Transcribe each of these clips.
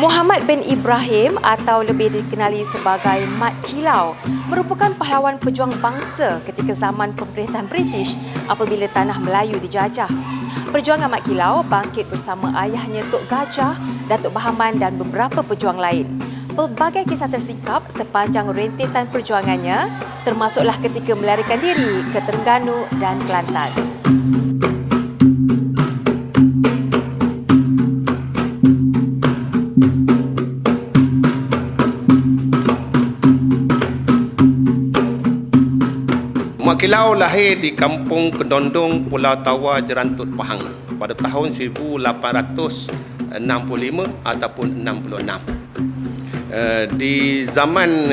Muhammad bin Ibrahim atau lebih dikenali sebagai Mat Kilau merupakan pahlawan pejuang bangsa ketika zaman pemerintahan British apabila tanah Melayu dijajah. Perjuangan Mat Kilau bangkit bersama ayahnya Tok Gajah, Datuk Bahaman dan beberapa pejuang lain. Pelbagai kisah tersingkap sepanjang rentetan perjuangannya, termasuklah ketika melarikan diri ke Terengganu dan Kelantan. Mat Kilau lahir di Kampung Kedondong, Pulau Tawa, Jerantut, Pahang pada tahun 1865 ataupun 66. Di zaman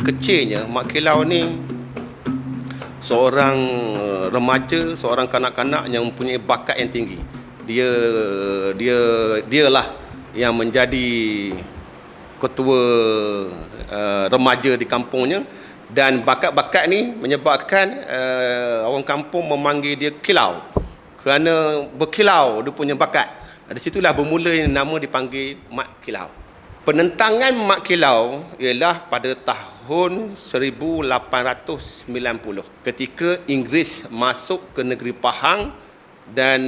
kecilnya, Mat Kilau ni seorang remaja, seorang kanak-kanak yang mempunyai bakat yang tinggi. Dialah yang menjadi ketua remaja di kampungnya. Dan bakat-bakat ni menyebabkan orang kampung memanggil dia Kilau. Kerana berkilau dia punya bakat. Dari situlah bermula nama dipanggil Mat Kilau. Penentangan Mat Kilau ialah pada tahun 1890 ketika Inggeris masuk ke negeri Pahang dan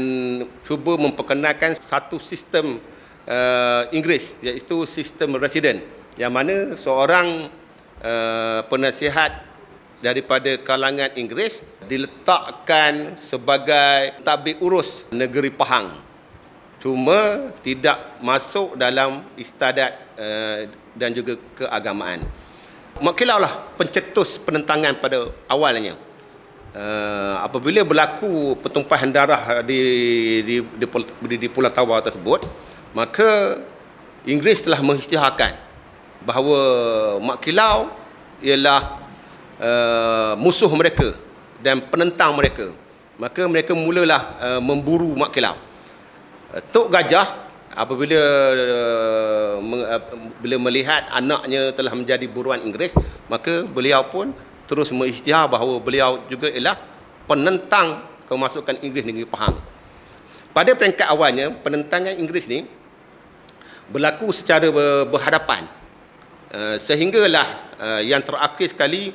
cuba memperkenalkan satu sistem Inggeris, iaitu sistem residen, yang mana seorang penasihat daripada kalangan Inggeris diletakkan sebagai tabik urus negeri Pahang, cuma tidak masuk dalam istiadat dan juga keagamaan. Mat Kilau lah pencetus penentangan pada awalnya. Apabila berlaku pertumpahan darah di Pulau Tawa tersebut, maka Inggeris telah mengisytiharkan bahawa Mat Kilau ialah musuh mereka dan penentang mereka. Maka mereka mulalah memburu Mat Kilau. Tok Gajah apabila melihat anaknya telah menjadi buruan Inggeris, maka beliau pun terus mengisytihar bahawa beliau juga ialah penentang kemasukan Inggeris negeri Pahang. Pada peringkat awalnya, penentangan Inggeris ni berlaku secara berhadapan. Sehinggalah yang terakhir sekali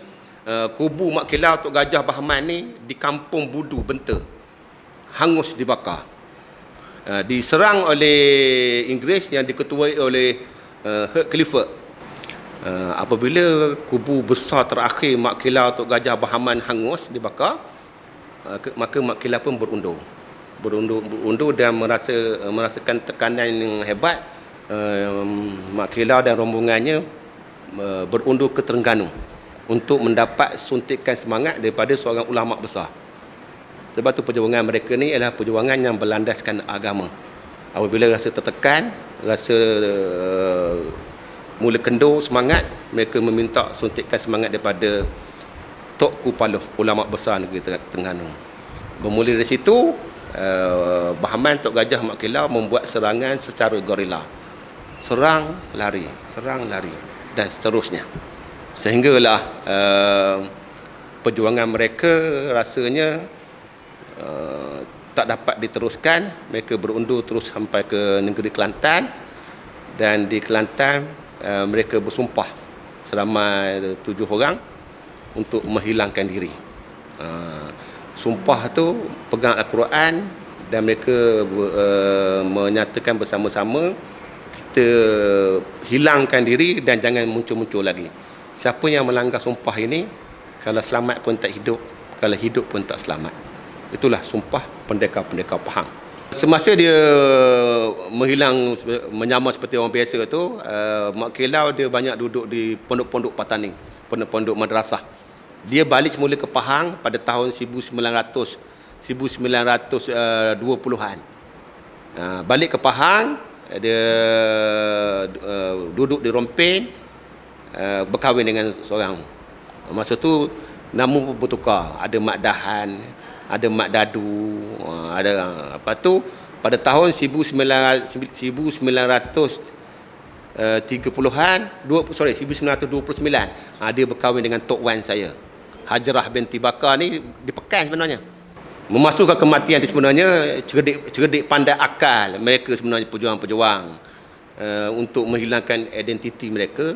kubu Mat Kilau Tok Gajah Bahaman ni di Kampung Budu, Benta, hangus dibakar. Diserang oleh Inggeris yang diketuai oleh Hugh Clifford. Apabila kubu besar terakhir Mat Kilau Tok Gajah Bahaman hangus dibakar, maka Mat Kilau pun berundur dan merasakan tekanan yang hebat. Mat Kilau dan rombongannya berundur ke Terengganu untuk mendapat suntikan semangat daripada seorang ulama besar. Sebab tu perjuangan mereka ni adalah perjuangan yang berlandaskan agama. Apabila rasa tertekan, rasa mula kendur semangat, mereka meminta suntikan semangat daripada Tok Kupaloh, ulama besar negeri Terengganu. Bermula dari situ, Bahaman Tok Gajah Mat Kilau membuat serangan secara gorila. Serang, lari dan seterusnya. Sehinggalah perjuangan mereka rasanya tak dapat diteruskan. Mereka berundur terus sampai ke negeri Kelantan, dan di Kelantan mereka bersumpah seramai 7 orang untuk menghilangkan diri. Sumpah tu pegang Al-Quran dan mereka menyatakan bersama-sama, kita hilangkan diri dan jangan muncul-muncul lagi. Siapa yang melanggar sumpah ini, kalau selamat pun tak hidup, kalau hidup pun tak selamat. Itulah sumpah pendekar-pendekar Pahang. Semasa dia menghilang, menyamar seperti orang biasa tu, Mat Kilau dia banyak duduk di pondok-pondok pataning, pondok-pondok madrasah. Dia balik semula ke Pahang pada tahun 1920-an. Balik ke Pahang, dia duduk di Rompin, berkahwin dengan seorang. Masa tu nama pun bertukar, ada Mak Dahan, ada Mak Dadu, ada apa tu. Pada tahun 1930-an, 1929, dia berkahwin dengan Tok Wan saya, Hajarah binti Bakar ni di Pekan sebenarnya. Memasukkan kematian di sebenarnya cerdik pandai akal mereka sebenarnya pejuang-pejuang. untuk menghilangkan identiti mereka.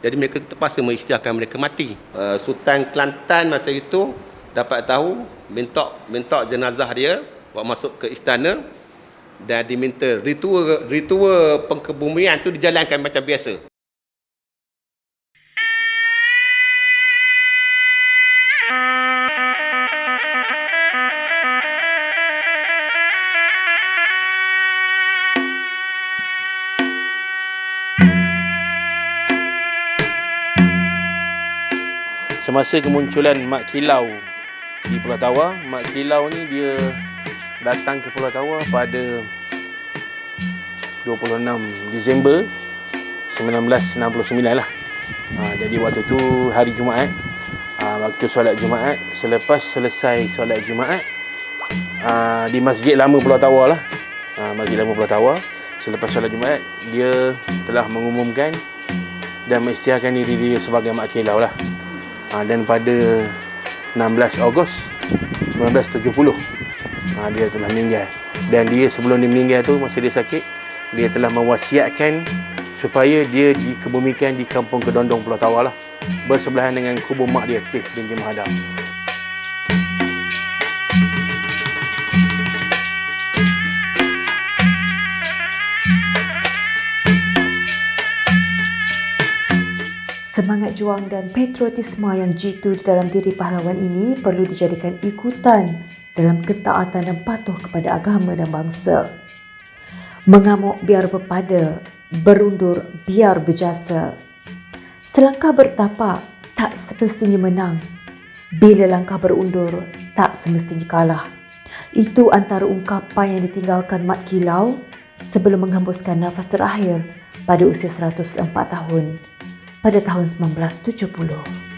Jadi mereka terpaksa mengisytiharkan mereka mati. Sultan Kelantan masa itu dapat tahu, minta jenazah dia bawa masuk ke istana dan diminta ritual pengkebumian tu dijalankan macam biasa. Semasa kemunculan Mak Kilau di Pulau Tawar, Mak Kilau ni dia datang ke Pulau Tawar pada 26 Disember 1969 lah. Jadi waktu tu hari Jumaat, waktu solat Jumaat, selepas selesai solat Jumaat di Masjid Lama Pulau Tawar lah. Masjid Lama Pulau Tawar, selepas solat Jumaat, dia telah mengumumkan dan mengisytiharkan diri dia sebagai Mak Kilau lah. Dan pada 16 Ogos 1970 dia telah meninggal. Dan dia sebelum dia meninggal tu, masa dia sakit, dia telah mewasiatkan supaya dia dikebumikan di Kampung Kedondong Pulau Tawar lah, bersebelahan dengan kubur mak dia, Teh binti Mahadam. Semangat juang dan patriotisme yang jitu di dalam diri pahlawan ini perlu dijadikan ikutan dalam ketaatan dan patuh kepada agama dan bangsa. Mengamuk biar berpada, berundur biar berjasa. Selangkah bertapak tak semestinya menang. Bila langkah berundur tak semestinya kalah. Itu antara ungkapan yang ditinggalkan Mak Kilau sebelum menghembuskan nafas terakhir pada usia 104 tahun. Pada tahun 1970.